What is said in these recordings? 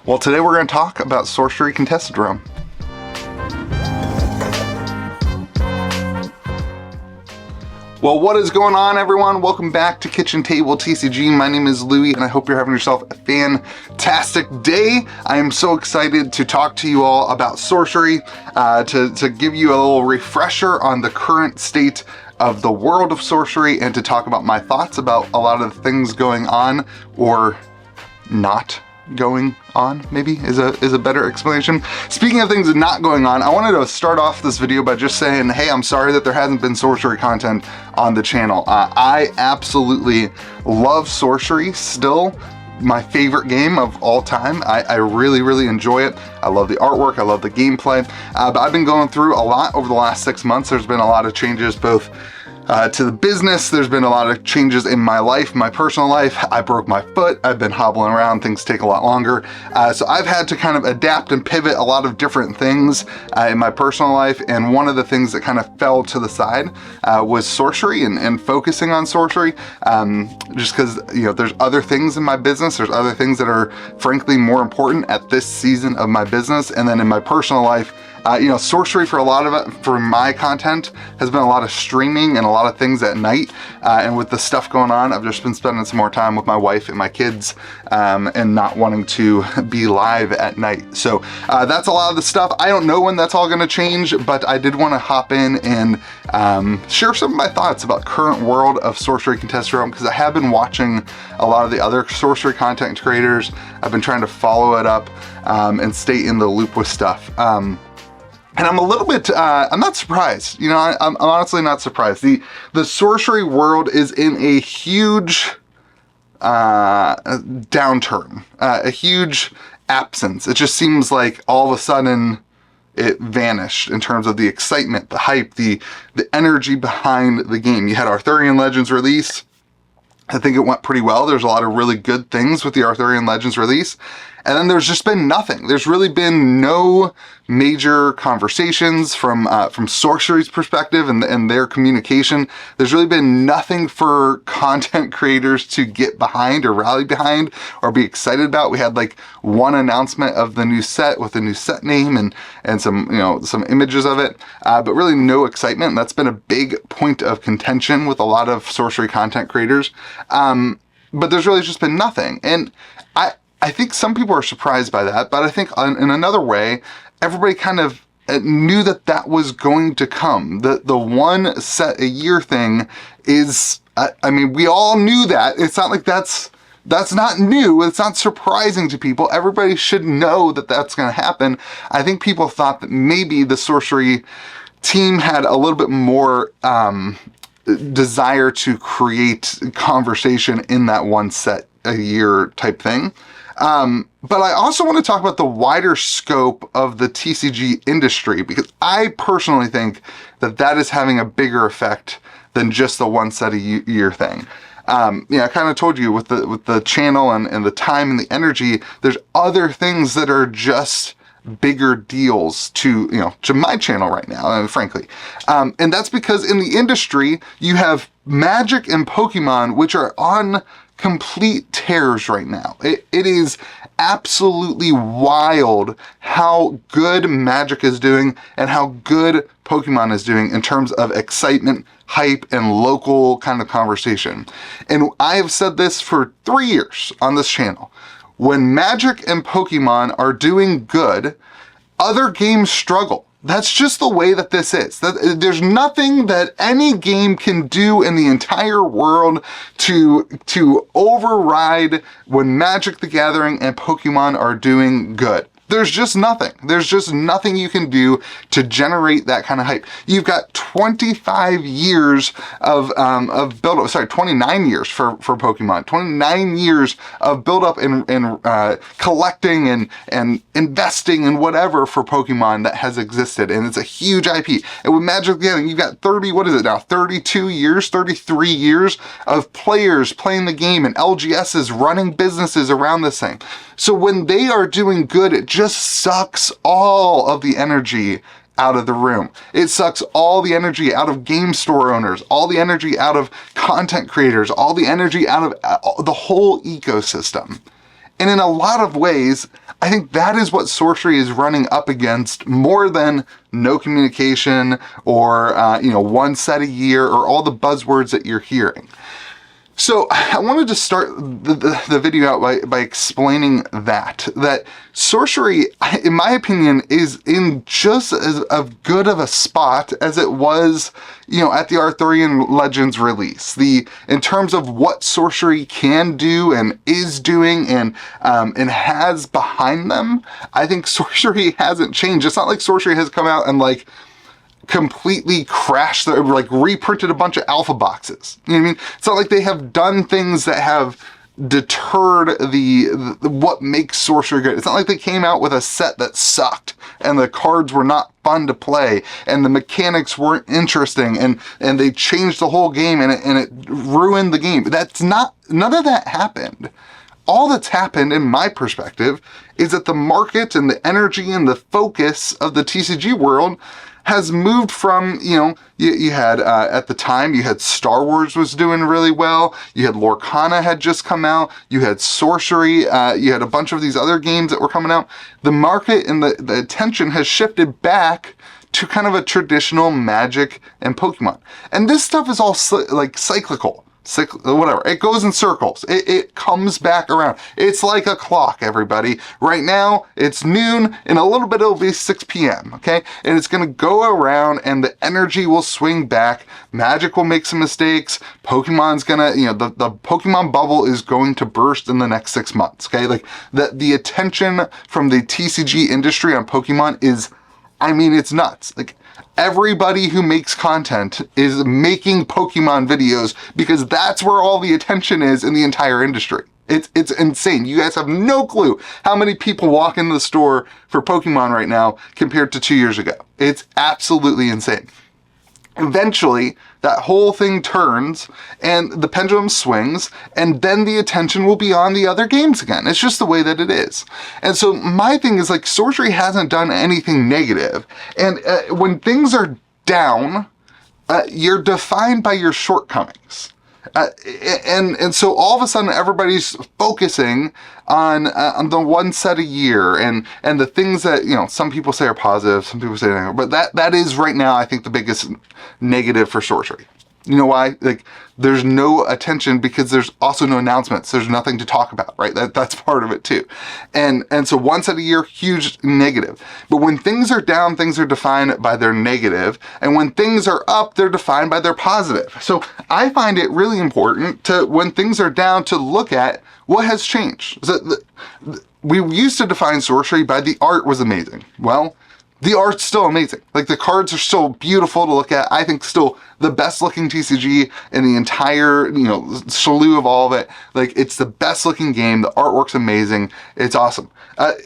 Well, today we're going to talk about Sorcery Contested Realm. Well, what is going on, everyone? Welcome back to Kitchen Table TCG. My name is Louie, and I hope you're having yourself a fantastic day. I am so excited to talk to you all about Sorcery, to give you a little refresher on the current state of the world of Sorcery, and to talk about my thoughts about a lot of the things going on, or not going on, maybe is a better explanation. Speaking of things not going on, I wanted to start off this video by just saying, hey, I'm sorry that there hasn't been Sorcery content on the channel. I absolutely love Sorcery, still my favorite game of all time. I really enjoy it. I love the artwork, I love the gameplay, but I've been going through a lot over the last 6 months. There's been a lot of changes, both to the business. There's been a lot of changes in my life, my personal life. I broke my foot. I've been hobbling around. Things take a lot longer. So I've had to kind of adapt and pivot a lot of different things in my personal life. And one of the things that kind of fell to the side was Sorcery and focusing on Sorcery. Just because, you know, there's other things in my business. There's other things that are frankly more important at this season of my business. And then in my personal life, you know, Sorcery for a lot of it, for my content, has been a lot of streaming and a lot of things at night. And with the stuff going on, I've just been spending some more time with my wife and my kids, and not wanting to be live at night. So that's a lot of the stuff. I don't know when that's all going to change, but I did want to hop in and share some of my thoughts about current world of Sorcery Contested Realm, because I have been watching a lot of the other Sorcery content creators. I've been trying to follow it up and stay in the loop with stuff. And I'm a little bit, I'm not surprised. You know, I'm honestly not surprised. The Sorcery world is in a huge downturn, a huge absence. It just seems like all of a sudden it vanished in terms of the excitement, the hype, the energy behind the game. You had Arthurian Legends release. I think it went pretty well. There's a lot of really good things with the Arthurian Legends release. And then there's just been nothing. There's really been no major conversations from Sorcery's perspective and their communication. There's really been nothing for content creators to get behind or rally behind or be excited about. We had like one announcement of the new set with a new set name and some, you know, some images of it, but really no excitement. And that's been a big point of contention with a lot of Sorcery content creators. But there's really just been nothing. And I think some people are surprised by that, but I think in another way, everybody kind of knew that that was going to come. The one set a year thing is, I mean, we all knew that. It's not like that's not new. It's not surprising to people. Everybody should know that that's going to happen. I think people thought that maybe the Sorcery team had a little bit more desire to create conversation in that one set a year type thing. But I also want to talk about the wider scope of the TCG industry, because I personally think that that is having a bigger effect than just the one set a year thing. Yeah, I kind of told you with the channel and the time and the energy, there's other things that are just bigger deals to, you know, to my channel right now, frankly. And that's because in the industry, you have Magic and Pokemon, which are on complete tears right now. It is absolutely wild how good Magic is doing and how good Pokemon is doing in terms of excitement, hype, and local kind of conversation. And I have said this for 3 years on this channel. When Magic and Pokemon are doing good, other games struggle. That's just the way that this is. There's nothing that any game can do in the entire world to override when Magic the Gathering and Pokemon are doing good. There's just nothing. There's just nothing you can do to generate that kind of hype. You've got 25 years of build-up, sorry, 29 years for Pokemon, 29 years of build-up and collecting and investing and whatever for Pokemon that has existed, and it's a huge IP. And with Magic the Gathering, you've got 32 years, 33 years of players playing the game and LGSs running businesses around this thing. So when they are doing good, it just sucks all of the energy out of the room. It sucks all the energy out of game store owners, all the energy out of content creators, all the energy out of the whole ecosystem. And in a lot of ways, I think that is what Sorcery is running up against more than no communication or, one set a year or all the buzzwords that you're hearing. So I wanted to start the video out by explaining that Sorcery, in my opinion, is in just as good of a spot as it was, at the Arthurian Legends release. In terms of what Sorcery can do and is doing and has behind them, I think Sorcery hasn't changed. It's not like Sorcery has come out and completely crashed, reprinted a bunch of alpha boxes. You know what I mean? It's not like they have done things that have deterred the what makes Sorcery good. It's not like they came out with a set that sucked and the cards were not fun to play and the mechanics weren't interesting and they changed the whole game and it ruined the game. None of that happened. All that's happened, in my perspective, is that the market and the energy and the focus of the TCG world has moved from, you had, at the time, you had Star Wars was doing really well, you had Lorcana had just come out, you had Sorcery, you had a bunch of these other games that were coming out. The market and the attention has shifted back to kind of a traditional Magic and Pokemon. And this stuff is all cyclical. Whatever. It goes in circles. It comes back around. It's like a clock, everybody. Right now, it's noon. In a little bit, it'll be 6 p.m., okay? And it's going to go around, and the energy will swing back. Magic will make some mistakes. Pokemon's going to, the Pokemon bubble is going to burst in the next 6 months, okay? The attention from the TCG industry on Pokemon is, it's nuts. Everybody who makes content is making Pokemon videos because that's where all the attention is in the entire industry. It's insane. You guys have no clue how many people walk into the store for Pokemon right now compared to 2 years ago. It's absolutely insane. Eventually, that whole thing turns and the pendulum swings, and then the attention will be on the other games again. It's just the way that it is. And so my thing is Sorcery hasn't done anything negative. And when things are down, you're defined by your shortcomings. And so all of a sudden everybody's focusing on the one set a year and the things that, some people say are positive, some people say negative, but that is right now, I think, the biggest negative for Sorcery. You know why? There's no attention because there's also no announcements. There's nothing to talk about, right? That's part of it too. And so one set a year, huge negative. But when things are down, things are defined by their negative. And when things are up, they're defined by their positive. So I find it really important to, when things are down, to look at what has changed. We used to define Sorcery by the art was amazing. Well, the art's still amazing. The cards are still beautiful to look at. I think still the best looking TCG in the entire, slew of all of it. It's the best looking game. The artwork's amazing. It's awesome.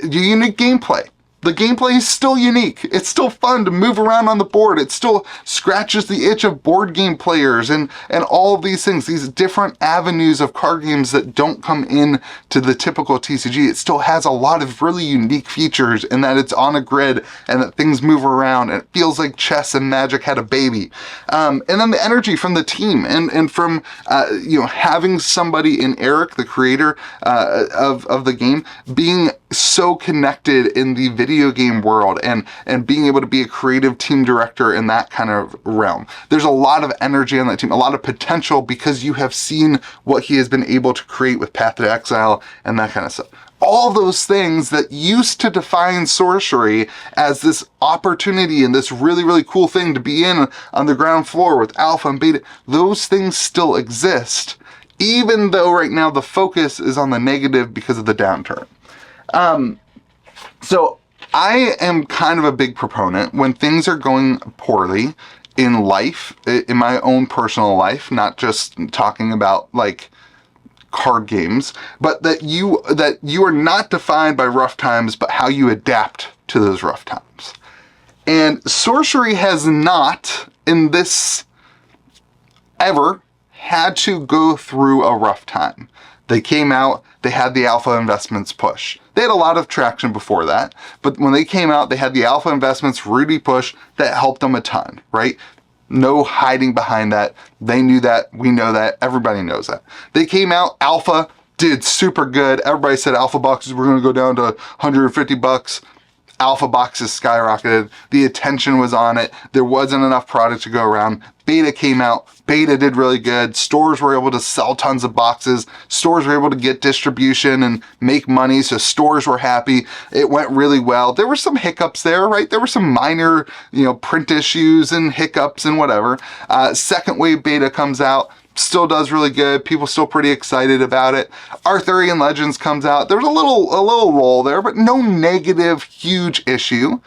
Unique gameplay. The gameplay is still unique. It's still fun to move around on the board. It still scratches the itch of board game players and all of these things, these different avenues of card games that don't come in to the typical TCG. It still has a lot of really unique features in that it's on a grid and that things move around and it feels like chess and Magic had a baby. And then the energy from the team and from, having somebody in Eric, the creator of the game, being so connected in the video game world and being able to be a creative team director in that kind of realm. There's a lot of energy on that team, a lot of potential because you have seen what he has been able to create with Path to Exile and that kind of stuff. All those things that used to define Sorcery as this opportunity and this really, really cool thing to be in on the ground floor with alpha and beta, those things still exist, even though right now the focus is on the negative because of the downturn. So I am kind of a big proponent when things are going poorly in life, in my own personal life, not just talking about card games, but that you are not defined by rough times, but how you adapt to those rough times. And Sorcery has not, in this, ever had to go through a rough time. They came out, they had the alpha investments push. They had a lot of traction before that, but when they came out, they had the alpha investments really push that helped them a ton, right? No hiding behind that. They knew that, we know that, everybody knows that. They came out, alpha did super good. Everybody said alpha boxes were going to go down to $150. Alpha boxes skyrocketed. The attention was on it. There wasn't enough product to go around. Beta came out. Beta did really good. Stores were able to sell tons of boxes. Stores were able to get distribution and make money. So stores were happy. It went really well. There were some hiccups there, right? There were some minor, print issues and hiccups and whatever. Second wave beta comes out. Still does really good. People still pretty excited about it. Arthurian Legends comes out. There's a little roll there, but no negative huge issue.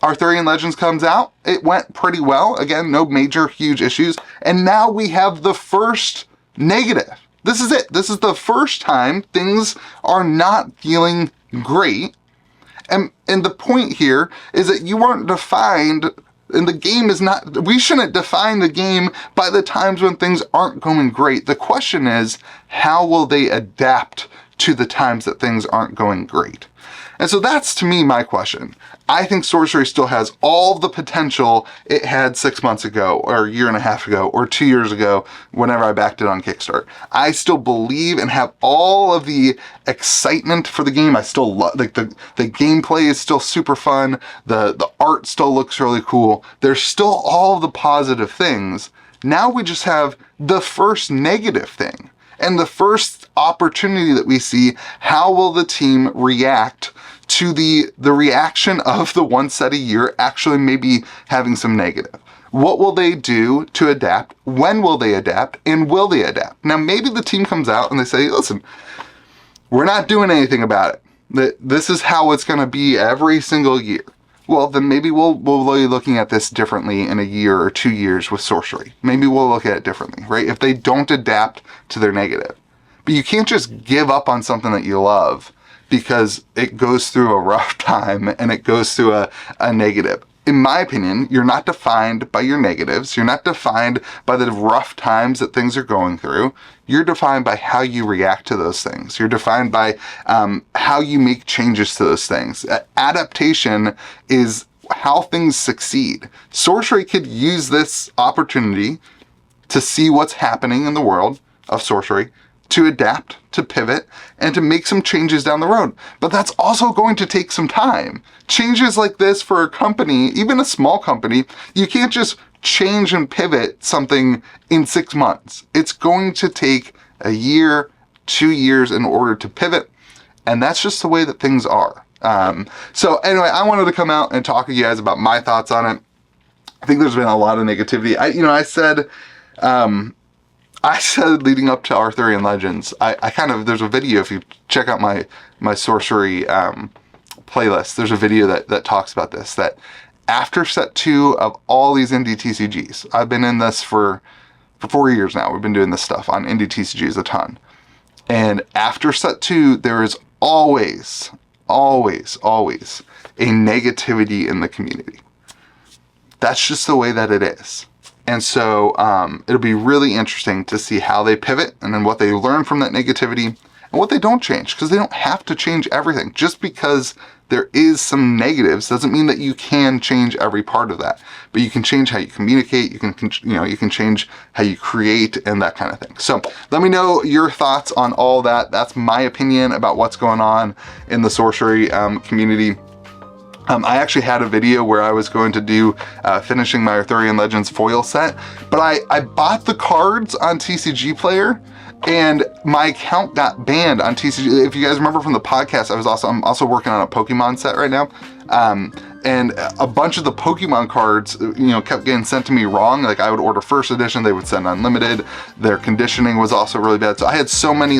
Arthurian Legends comes out. It went pretty well. Again, no major huge issues. And now we have the first negative. This is it. This is the first time things are not feeling great. And the point here is that you weren't defined. And the game is not, we shouldn't define the game by the times when things aren't going great. The question is, how will they adapt to the times that things aren't going great? And so that's, to me, my question. I think Sorcery still has all the potential it had 6 months ago, or a year and a half ago, or 2 years ago, whenever I backed it on Kickstarter. I still believe and have all of the excitement for the game. I still love, the gameplay is still super fun. The art still looks really cool. There's still all the positive things. Now we just have the first negative thing. And the first opportunity that we see, how will the team react to the reaction of the one set a year actually maybe having some negative? What will they do to adapt? When will they adapt? And will they adapt? Now, maybe the team comes out and they say, listen, we're not doing anything about it. This is how it's going to be every single year. Well, then maybe we'll be looking at this differently in a year or 2 years with Sorcery. Maybe we'll look at it differently, right? If they don't adapt to their negative. But you can't just give up on something that you love because it goes through a rough time and it goes through a negative. In my opinion, you're not defined by your negatives. You're not defined by the rough times that things are going through. You're defined by how you react to those things. You're defined by how you make changes to those things. Adaptation is how things succeed. Sorcery could use this opportunity to see what's happening in the world of Sorcery, to adapt, to pivot, and to make some changes down the road. But that's also going to take some time. Changes like this for a company, even a small company, you can't just change and pivot something in 6 months. It's going to take a year, 2 years in order to pivot. And that's just the way that things are. So anyway, I wanted to come out and talk to you guys about my thoughts on it. I think there's been a lot of negativity. I said leading up to Arthurian Legends, there's a video, if you check out my Sorcery playlist, there's a video that talks about this, that after set 2 of all these indie TCGs, I've been in this for 4 years now, we've been doing this stuff on indie TCGs a ton. And after set 2, there is always a negativity in the community. That's just the way that it is. And so it'll be really interesting to see how they pivot and then what they learn from that negativity and what they don't change, because they don't have to change everything. Just because there is some negatives doesn't mean that you can change every part of that. But you can change how you communicate, you can change how you create and that kind of thing. So let me know your thoughts on all that. That's my opinion about what's going on in the Sorcery community. I actually had a video where I was going to do finishing my Arthurian Legends foil set, but I bought the cards on TCG Player and my account got banned on TCG. If you guys remember from the podcast, I'm also working on a Pokemon set right now. And a bunch of the Pokemon cards, kept getting sent to me wrong. Like I would order first edition, they would send unlimited. Their conditioning was also really bad. So I had so many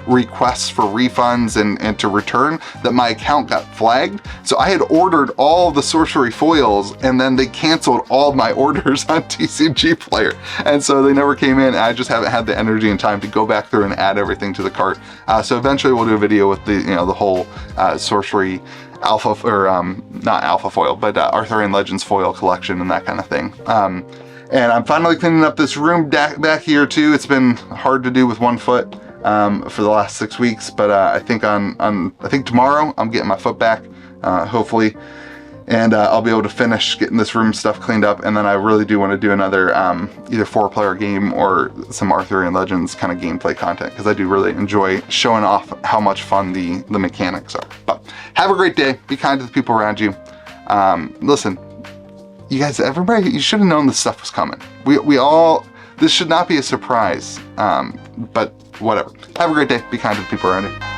requests for refunds and to return that my account got flagged. So I had ordered all the Sorcery foils and then they canceled all my orders on TCG Player. And so they never came in. I just haven't had the energy and time to go back through and add everything to the cart. So eventually we'll do a video with the whole Sorcery alpha, or not alpha foil, but Arthurian Legends foil collection and that kind of thing. And I'm finally cleaning up this room back here too. It's been hard to do with 1 foot for the last 6 weeks, but I think I think tomorrow I'm getting my foot back, hopefully. and I'll be able to finish getting this room stuff cleaned up, and then I really do want to do another either 4-player game or some Arthurian Legends kind of gameplay content, because I do really enjoy showing off how much fun the mechanics are. But have a great day. Be kind to the people around you. Listen, you guys, everybody, you should have known this stuff was coming. We all, this should not be a surprise, but whatever. Have a great day. Be kind to the people around you.